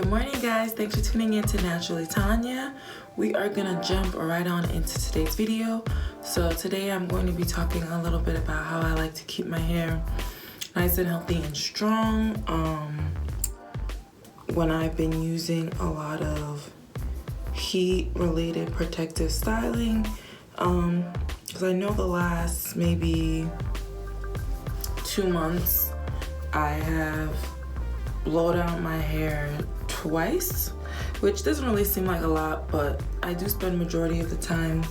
Good morning, guys. Thanks for tuning in to Naturally Tanya. We are gonna jump right on into today's video. So today I'm going to be talking a little bit about how I like to keep my hair nice and healthy and strong. When I've been using a lot of heat-related protective styling, because I know the last maybe 2 months I have blowed out my hair twice, which doesn't really seem like a lot, but I do spend majority of the time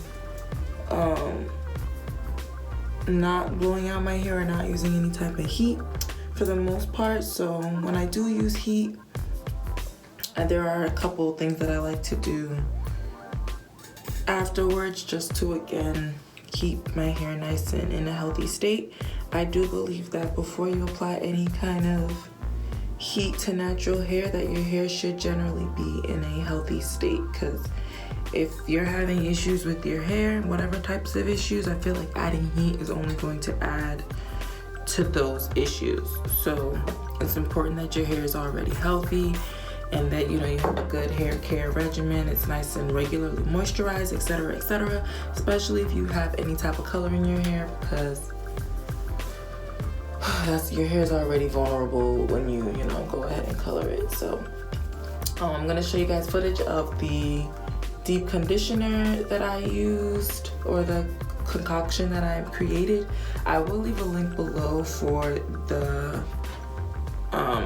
not blowing out my hair or not using any type of heat for the most part. So when I do use heat, there are a couple things that I like to do afterwards just to again keep my hair nice and in a healthy state. I do believe that before you apply any kind of heat to natural hair, that your hair should generally be in a healthy state, because if you're having issues with your hair, whatever types of issues, I feel like adding heat is only going to add to those issues. So it's important that your hair is already healthy and that you have a good hair care regimen. It's nice and regularly moisturized, etc., etc., especially if you have any type of color in your hair, because your hair is already vulnerable when you go ahead and color it. So I'm gonna show you guys footage of the deep conditioner that I used, or the concoction that I created. I will leave a link below for the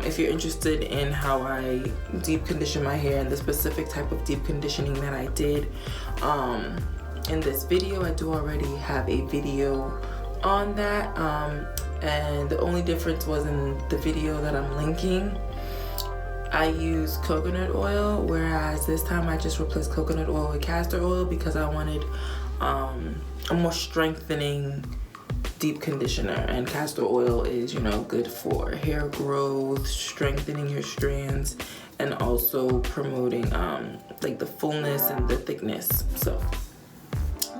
if you're interested in how I deep condition my hair and the specific type of deep conditioning that I did in this video. I do already have a video on that, and the only difference was in the video that I'm linking, I used coconut oil, whereas this time I just replaced coconut oil with castor oil because I wanted a more strengthening deep conditioner. And castor oil is good for hair growth, strengthening your strands, and also promoting like the fullness and the thickness. So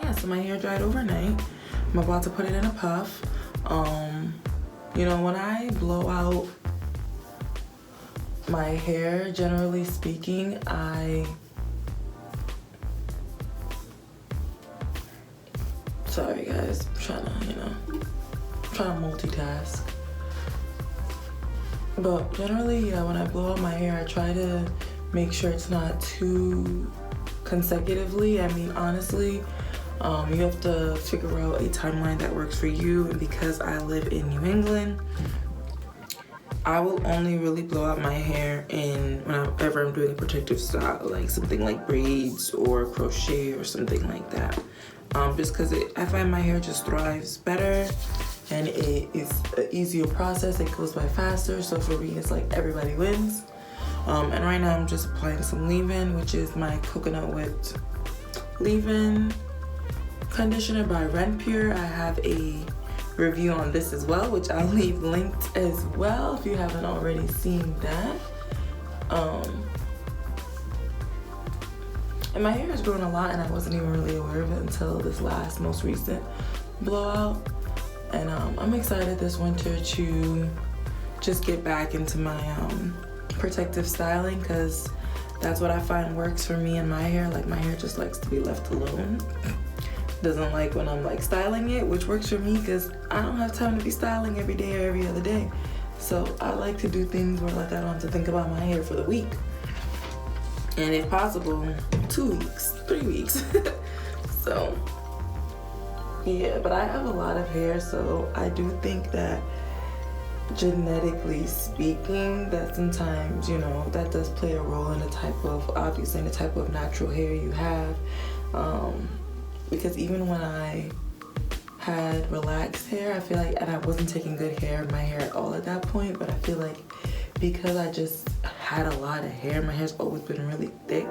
yeah, so my hair dried overnight. I'm about to put it in a puff. When I blow out my hair, generally speaking, sorry guys, I'm trying to multitask. But generally, when I blow out my hair, I try to make sure it's not too consecutively. I mean, honestly, you have to figure out a timeline that works for you. And because I live in New England, I will only really blow out my hair whenever I'm doing a protective style, like something like braids or crochet or something like that. Just because I find my hair just thrives better, and it is an easier process. It goes by faster. So for me, it's like everybody wins. And right now I'm just applying some leave-in, which is my coconut whipped leave-in conditioner by Pure. I have a review on this as well, which I'll leave linked as well if you haven't already seen that. And my hair has grown a lot, and I wasn't even really aware of it until this most recent blowout. And I'm excited this winter to just get back into my protective styling, because that's what I find works for me and my hair. Like, my hair just likes to be left alone. Doesn't like when I'm like styling it, which works for me because I don't have time to be styling every day or every other day. So I like to do things where like I don't have to think about my hair for the week, and if possible 2 weeks, 3 weeks. So yeah, but I have a lot of hair, so I do think that genetically speaking, that sometimes that does play a role in the type of natural hair you have. Because even when I had relaxed hair, I feel like, and I wasn't taking good care of my hair at all at that point, but I feel like because I just had a lot of hair, my hair's always been really thick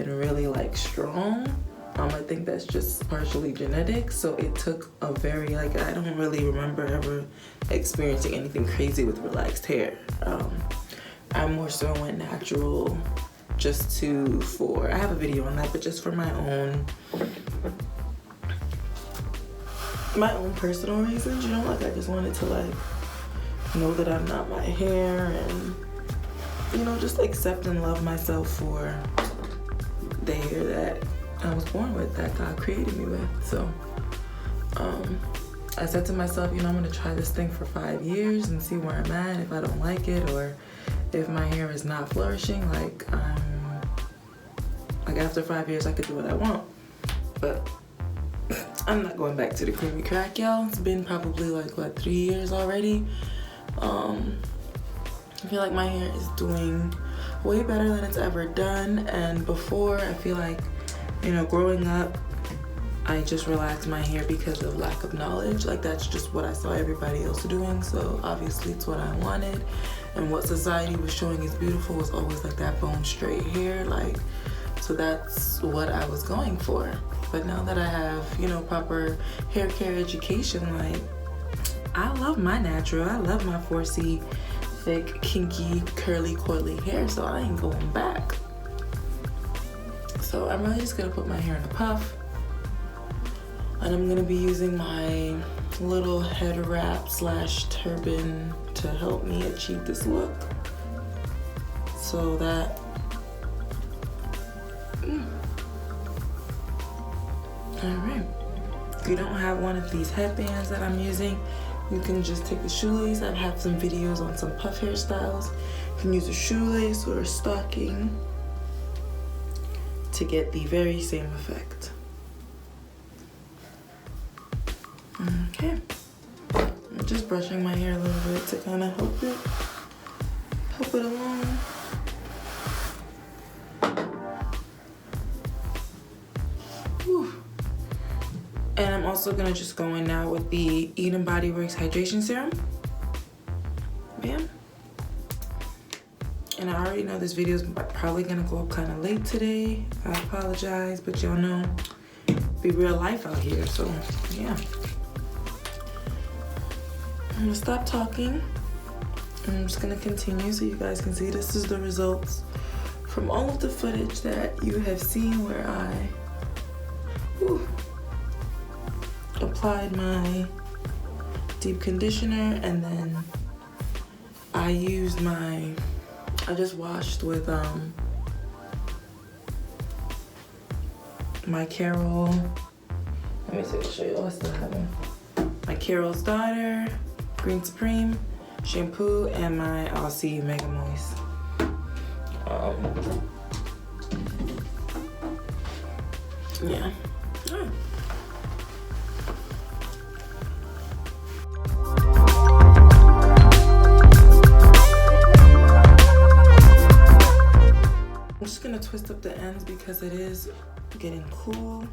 and really like strong. I think that's just partially genetic. So it took a very, I don't really remember ever experiencing anything crazy with relaxed hair. I more so went natural I have a video on that, but just for my own personal reasons, I just wanted to know that I'm not my hair, and you know, just accept and love myself for the hair that I was born with, that God created me with. So I said to myself, you know, I'm gonna try this thing for 5 years and see where I'm at. If I don't like it, or if my hair is not flourishing, like after 5 years I could do what I want. But I'm not going back to the creamy crack, y'all. It's been probably like, what, 3 years already. I feel like my hair is doing way better than it's ever done. And before, I feel like, you know, growing up, I just relaxed my hair because of lack of knowledge. Like, that's just what I saw everybody else doing. So obviously it's what I wanted. And what society was showing is beautiful was always like that bone straight hair. Like, so that's what I was going for. But now that I have, you know, proper hair care education, like, I love my natural. I love my 4C thick, kinky, curly, coily hair. So I ain't going back. So I'm really just gonna put my hair in a puff. And I'm gonna be using my little head wrap / turban to help me achieve this look. So that, all right. If you don't have one of these headbands that I'm using, you can just take the shoelace. I have some videos on some puff hairstyles. You can use a shoelace or a stocking to get the very same effect. Okay, I'm just brushing my hair a little bit to kind of help it along. Whew. And I'm also gonna just go in now with the Eden Body Works Hydration Serum. Bam. And I already know this video is probably gonna go up kind of late today. I apologize, but y'all know, be real life out here, so yeah. I'm gonna stop talking. I'm just gonna continue so you guys can see. This is the results from all of the footage that you have seen where I applied my deep conditioner, and then I used I just washed with my Carol, let me see, show you, I still have them. My Carol's Daughter Green Supreme shampoo and my Aussie Mega Moist. Yeah. All right. I'm just gonna twist up the ends because it is getting cool.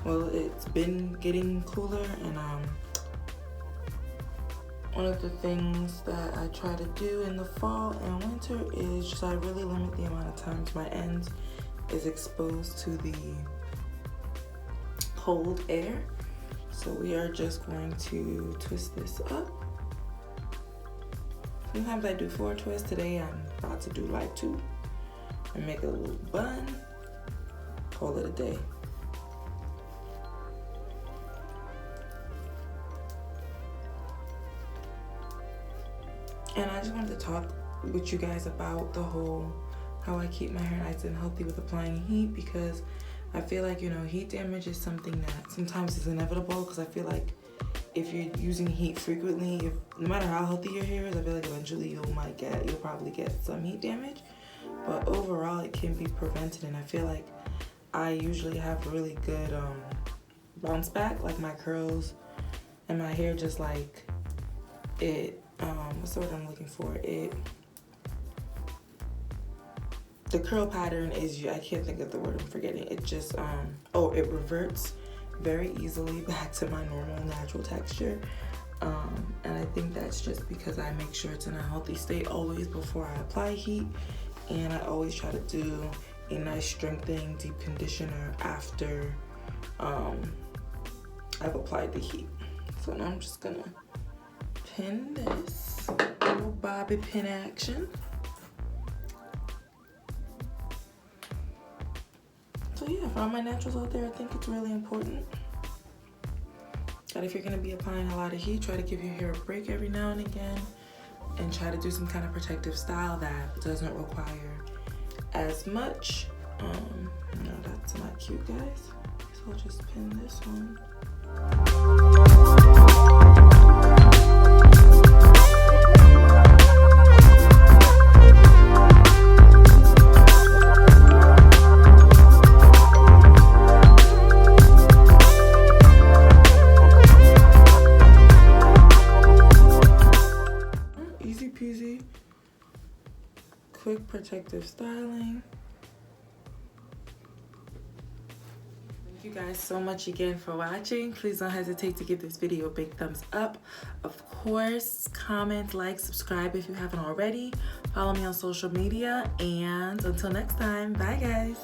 Well, it's been getting cooler, and one of the things that I try to do in the fall and winter is just I really limit the amount of times my end is exposed to the cold air. So we are just going to twist this up. Sometimes I do 4 twists. Today I'm about to do like 2 and make a little bun. Call it a day. And I just wanted to talk with you guys about the whole how I keep my hair nice and healthy with applying heat, because I feel like, you know, heat damage is something that sometimes is inevitable, because I feel like if you're using heat frequently, no matter how healthy your hair is, I feel like eventually you'll probably get some heat damage. But overall, it can be prevented, and I feel like I usually have really good bounce back, like my curls and my hair, just like it. What's the word I'm looking for? The curl pattern is, I can't think of the word, I'm forgetting. It just, it reverts very easily back to my normal natural texture. And I think that's just because I make sure it's in a healthy state always before I apply heat. And I always try to do a nice strengthening deep conditioner after I've applied the heat. So now I'm just gonna pin this, little bobby pin action. So yeah, for all my naturals out there, I think it's really important that if you're gonna be applying a lot of heat, try to give your hair a break every now and again. and try to do some kind of protective style that doesn't require as much. No, that's not cute, guys. So I'll just pin this one. Easy peasy. Quick protective styling. Thank you guys so much again for watching. Please don't hesitate to give this video a big thumbs up. Of course, comment, like, subscribe if you haven't already. Follow me on social media, and until next time, bye guys.